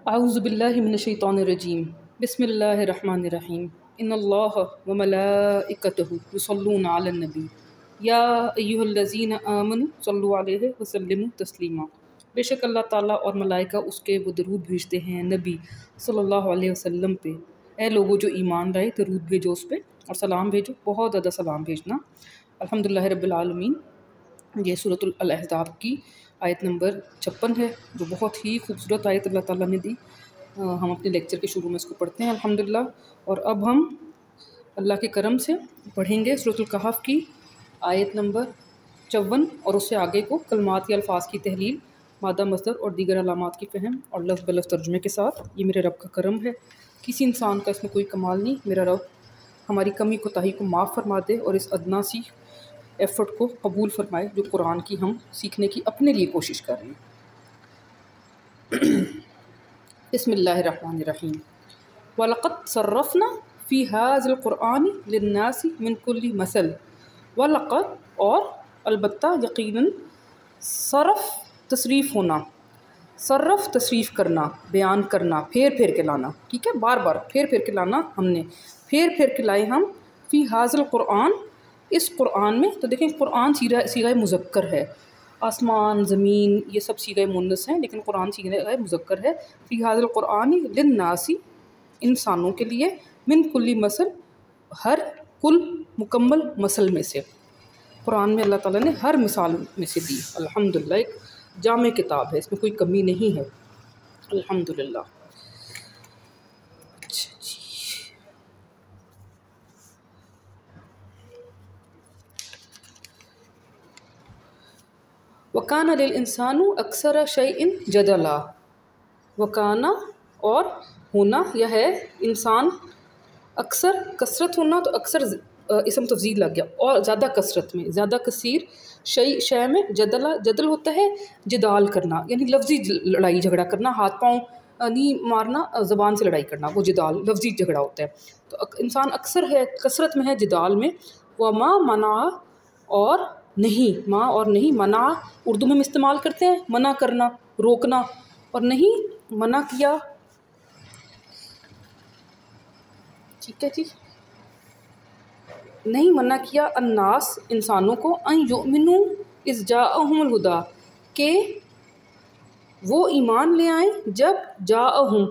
اعوذ باللہ من الشیطان الرجیم بسم اللہ الرحمن الرحیم ان اللہ وملائکتہ یصلون علی النبی یا ایہا الذین آمنوا صلوا علیہ وسلموا تسلیما۔ بے شک اللہ تعالیٰ اور ملائکہ اس کے وہ درود بھیجتے ہیں نبی صلی اللہ علیہ وسلم پہ۔ اے لوگو جو ایمان لائے درود بھیجو اس پہ اور سلام بھیجو، بہت زیادہ سلام بھیجنا۔ الحمدللہ رب العالمین۔ یہ سورۃ الاحزاب کی آیت نمبر 56 ہے، جو بہت ہی خوبصورت آیت اللہ تعالیٰ نے دی۔ ہم اپنے لیکچر کے شروع میں اس کو پڑھتے ہیں الحمدللہ، اور اب ہم اللہ کے کرم سے پڑھیں گے سورۃ الکہف کی آیت نمبر 54 اور اس سے آگے کو کلمات یا الفاظ کی تحلیل، مادہ مصدر اور دیگر علامات کی فہم اور لفظ بلفظ ترجمے کے ساتھ۔ یہ میرے رب کا کرم ہے، کسی انسان کا اس میں کوئی کمال نہیں۔ میرا رب ہماری کمی کوتاہی کو معاف فرما دے اور اس ادنا سی ایفرٹ کو قبول فرمائے جو قرآن کی ہم سیکھنے کی اپنے لیے کوشش کر رہے ہیں۔ بسم اللہ الرحمن الرحیم۔ وَلَقَدْ صَرَّفْنَا فِي هَذَا الْقُرْآنِ لِلنَّاسِ مِنْ كُلِّ مَثَلٍ۔ وَلَقَدْ اور البتہ یقیناً، صرف تصریف ہونا، صرف تصریف کرنا، بیان کرنا، پھیر پھیر کے لانا، ٹھیک ہے، بار بار پھیر پھیر کے لانا، ہم نے پھیر پھیر کے لائے ہم فی هذا القرآن، اس قرآن میں۔ تو دیکھیں قرآن صیغہ مذکر ہے، آسمان زمین یہ سب صیغہ مؤنث ہیں، لیکن قرآن صیغہ مذکر ہے۔ فی ھذا القرآن للناس، انسانوں کے لیے، من کل مثل، ہر کل مکمل مثل میں سے۔ قرآن میں اللہ تعالیٰ نے ہر مثال میں سے دی۔ الحمدللہ ایک جامع کتاب ہے، اس میں کوئی کمی نہیں ہے، الحمدللہ۔ وَكَانَ لِلْإِنسَانُ أَكْثَرَ شَيْءٍ جَدَلًا۔ وَكَانَ اور ہونا، یہ ہے انسان، اکثر کثرت ہونا، تو اکثر اسم تفضیل لگ گیا، اور زیادہ کثرت میں، زیادہ کثیر، شے میں، جدل ہوتا ہے جدال کرنا، یعنی لفظی لڑائی جھگڑا کرنا، ہاتھ پاؤں نہیں مارنا، زبان سے لڑائی کرنا، وہ جدال لفظی جھگڑا ہوتا ہے۔ تو انسان اکثر ہے، کثرت میں ہے جدال میں۔ وَمَا مَنَعَ اور نہیں، ماں اور نہیں، منع اردو میں ہم استعمال کرتے ہیں منع کرنا، روکنا، اور نہیں منع کیا، ٹھیک ہے جی، نہیں منع کیا الناس انسانوں کو، ان یؤمنوا اذ جاءہم الہدی، کہ وہ ایمان لے آئیں جب جاءہم،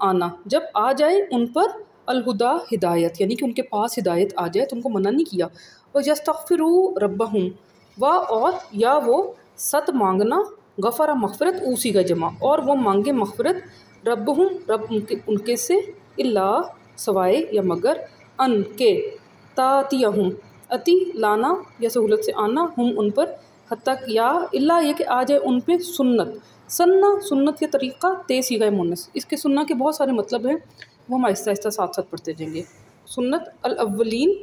آنا، جب آ جائے ان پر الہدی ہدایت، یعنی کہ ان کے پاس ہدایت آ جائے تو ان کو منع نہیں کیا۔ وَيَسْتَغْفِرُوا رَبَّهُمْ، اور یا وہ ست مانگنا، غفر مغفرت، اوسی کا جمع، اور وہ مانگے مغفرت، ربہم رب ان کے سے، اللہ سوائے یا مگر، ان کے، تاتیہم اتی لانا یا سہولت سے آنا، ہم ان پر، حتیٰ یا اللہ یہ کہ آ جائے ان پہ سنت، سنت یا طریقہ، صیغہ مؤنث، اس کے سننا کے بہت سارے مطلب ہیں، وہ ہم آہستہ آہستہ ساتھ ساتھ پڑھتے جائیں گے۔ سنت الاولین،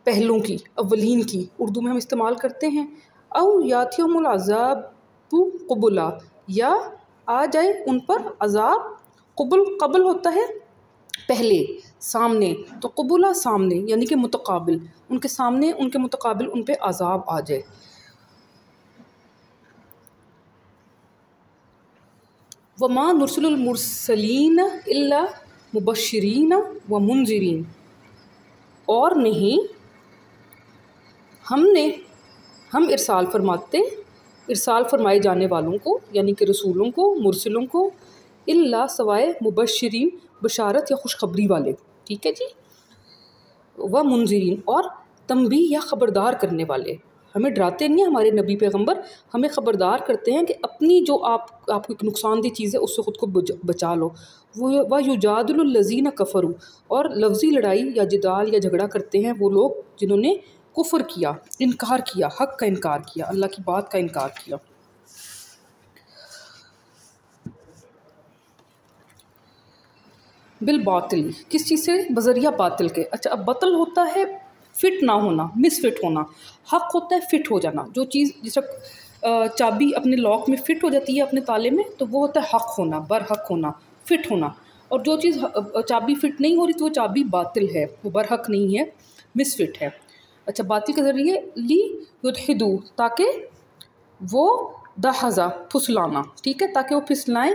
پہلوں کی، اولین کی اردو میں ہم استعمال کرتے ہیں۔ او یاتیہم العذاب قبلا، یا آ جائے ان پر عذاب، قبل ہوتا ہے پہلے، سامنے، تو قبلہ سامنے، یعنی کہ متقابل، ان کے سامنے، ان کے متقابل ان پہ عذاب آ جائے۔ وَمَا نُرْسِلُ الْمُرْسَلِينَ إِلَّا مُبَشِّرِينَ وَمُنذِرِينَ، اور نہیں ہم ارسال فرمائے جانے والوں کو، یعنی کہ رسولوں کو، مرسلوں کو، اللہ سوائے مبشرین، بشارت یا خوشخبری والے، ٹھیک ہے جی، ومنذرین، اور تنبیہ یا خبردار کرنے والے۔ ہمیں ڈراتے نہیں ہیں ہمارے نبی پیغمبر، ہمیں خبردار کرتے ہیں کہ اپنی جو آپ کو ایک نقصان دہ چیز ہے اس سے خود کو بچا لو۔ وَيُجَادِلُ الَّذِينَ كَفَرُوا، اور لفظی لڑائی یا جدال یا جھگڑا کرتے ہیں وہ لوگ جنہوں نے کفر کیا، انکار کیا، حق کا انکار کیا، اللہ کی بات کا انکار کیا۔ بالباطل، کس چیز سے؟ بذریعہ باطل کے۔ اچھا، اب باطل ہوتا ہے فٹ نہ ہونا، مس فٹ ہونا، حق ہوتا ہے فٹ ہو جانا۔ جو چیز جس طرح چابی اپنے لاک میں فٹ ہو جاتی ہے اپنے تالے میں، تو وہ ہوتا ہے حق ہونا، برحق ہونا، فٹ ہونا۔ اور جو چیز چابی فٹ نہیں ہو رہی تو وہ چابی باطل ہے، وہ برحق نہیں ہے، مس فٹ ہے۔ اچھا، باطل کے ذریعے لی یدحدو، تاکہ وہ دحضہ، پھسلانا، ٹھیک ہے، تاکہ وہ پھسلائیں،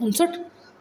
59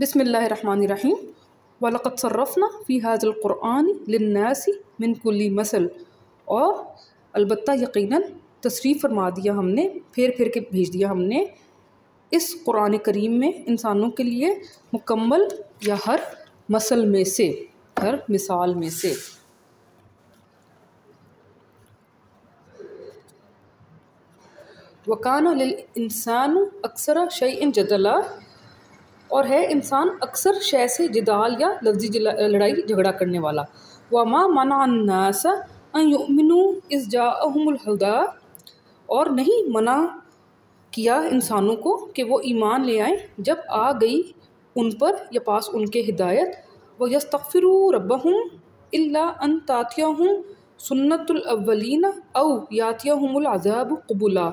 بسم اللہ الرحمن الرحیم وَلَقَدْ صَرَّفْنَا فِي هَذَا الْقُرْآنِ لِلنَّاسِ مِنْ كُلِّ مَثَلٍ، اور البتہ یقیناً تصریف فرما دیا ہم نے، پھیر کے بھیج دیا ہم نے اس قرآن کریم میں انسانوں کے لیے مکمل یا ہر مثل میں سے، ہر مثال میں سے۔ وَكَانَ لِلْإِنسَانُ أَكْثَرَ شَيْءٍ جَدَلًا، اور ہے انسان اکثر شے سے جدال یا لفظی لڑائی جھگڑا کرنے والا۔ وَمَا مَنَعَ النَّاسَ أَن يُؤْمِنُوا إِذْ جَاءَهُمُ الْهُدَىٰ، اور نہیں منع کیا انسانوں کو کہ وہ ایمان لے آئیں جب آ گئی ان پر یا پاس ان کے ہدایت۔ وَيَسْتَغْفِرُوا رَبَّهُمْ إِلَّا أَن تَأْتِيَهُمْ سُنَّةُ الْأَوَّلِينَ أَوْ يَأْتِيَهُمُ الْعَذَابُ قُبُلًا،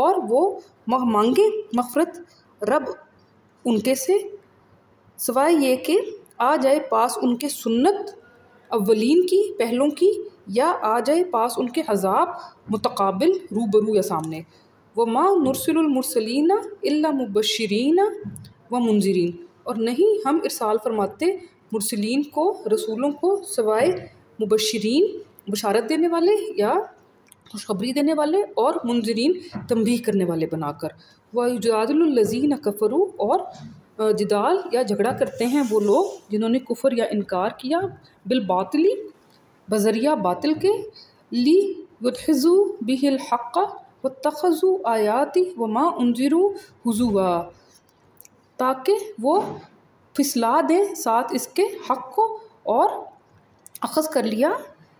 اور وہ مانگے مغفرت رب ان کے سے، سوائے یہ کہ آ جائے پاس ان کے سنت اولین کی، پہلوں کی، یا آ جائے پاس ان کے عذاب متقابل، روبرو یا سامنے۔ وَمَا نُرْسِلُ الْمُرْسَلِينَ إِلَّا مُبَشِّرِينَ وَمُنذِرِينَ، اور نہیں ہم ارسال فرماتے مرسلین کو، رسولوں کو، سوائے مبشرین بشارت دینے والے یا خوشخبری دینے والے، اور منذرین تنبیہ کرنے والے بنا کر۔ وَيُجَادِلُ الَّذِينَ كَفَرُوا، اور جدال یا جھگڑا کرتے ہیں وہ لوگ جنہوں نے کفر یا انکار کیا، بالباطل، بذریعہ باطل کے، لِيُدْحِضُوا بِهِ الْحَقَّ وَاتَّخَذُوا آيَاتِي وَمَا أُنذِرُوا هُزُوًا، تاکہ وہ پھسلا دیں ساتھ اس کے حق کو، اور اخذ کر لیا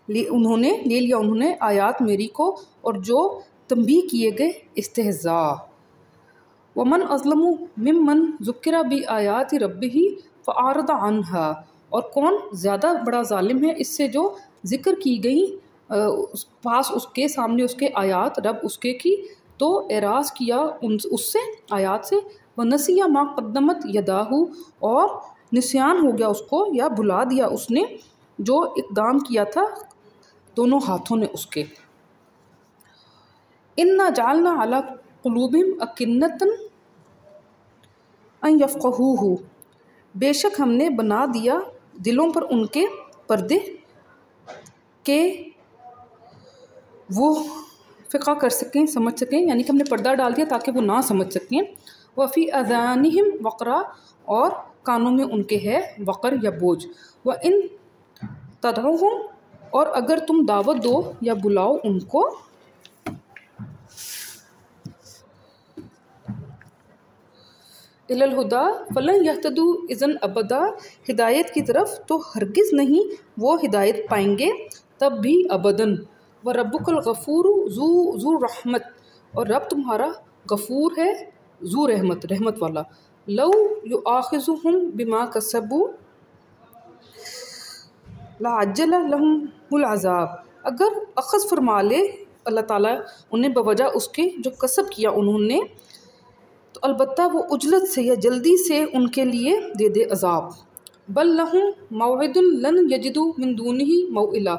انہوں نے آیات میری کو اور جو تنبیہ کیے گئے استہزاء۔ وَمَنْ أَظْلَمُ مِمَّنْ ذُكِّرَ بِآيَاتِ رَبِّهِ فَأَعْرَضَ عَنْهَا، اور کون زیادہ بڑا ظالم ہے اس سے جو ذکر کی گئی پاس اس کے سامنے اس کے آیات رب اس کے کی تو اعراض کیا اس سے، آیات سے۔ وَنَسِيَ مَا قَدَّمَتْ يَدَاهُ، اور نسیان ہو گیا اس کو یا بھلا دیا اس نے جو اقدام کیا تھا دونوں ہاتھوں نے اس کے۔ إِنَّا جَعَلْنَا عَلَىٰ قُلُوبِهِمْ أَكِنَّةً أَن يَفْقَهُوهُ، بے شک ہم نے بنا دیا دلوں پر ان کے پردے کہ وہ فقہ کر سکیں، سمجھ سکیں، یعنی کہ ہم نے پردہ ڈال دیا تاکہ وہ نہ سمجھ سکیں۔ وَفِي آذَانِهِمْ وَقْرًا، اور کانوں میں ان کے ہے وقر یا بوجھ۔ وَإِن تَدْعُوهُمْ، اور اگر تم دعوت دو یا بلاؤ ان کو، إِلَى الْهُدَىٰ فَلَن يَهْتَدُوا إِذًا أَبَدًا، ہدایت کی طرف تو ہرگز نہیں وہ ہدایت پائیں گے تب بھی ابداً۔ وَرَبُّكَ الْغَفُورُ ذُو رَحْمَةٍ، اور رب تمہارا غفور ہے ذو رحمت، رحمت والا۔ لَوْ يُؤَاخِذُهُم بِمَا كَسَبُوا لَعَجَّلَ لَهُمُ الْعَذَابُ، اگر اخذ فرما لے اللہ تعالیٰ انہیں بوجہ اس کے جو کسب کیا انہوں نے، تو البتہ وہ عجلت سے یا جلدی سے ان کے لیے دے دے عذاب۔ بل لہم موعد لن یجدوا من دونہ موئلا،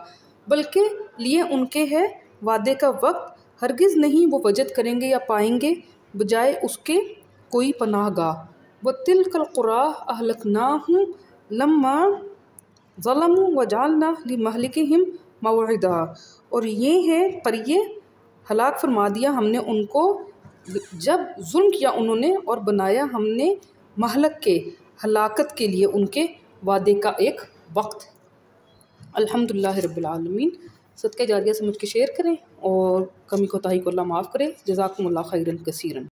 بلکہ لیے ان کے ہے وعدے کا وقت، ہرگز نہیں وہ وجد کریں گے یا پائیں گے بجائے اس کے کوئی پناہ گاہ۔ وَتِلْكَ الْقُرَىٰ أَهْلَكْنَاهُمْ لَمَّا ظَلَمُوا وَجَعَلْنَا لِمَهْلِكِهِمْ مَوْعِدًا، اور یہ ہیں قریے ہلاک فرما دیا ہم نے ان کو جب ظلم کیا انہوں نے، اور بنایا ہم نے مہلک کے، ہلاکت کے لیے ان کے وعدے کا ایک وقت۔ الحمدللہ رب العالمین۔ صدقہ جاریہ سمجھ کے شیئر کریں اور کمی کوتاہی کو اللہ معاف کرے۔ جزاکم اللہ خیرا کثیرا۔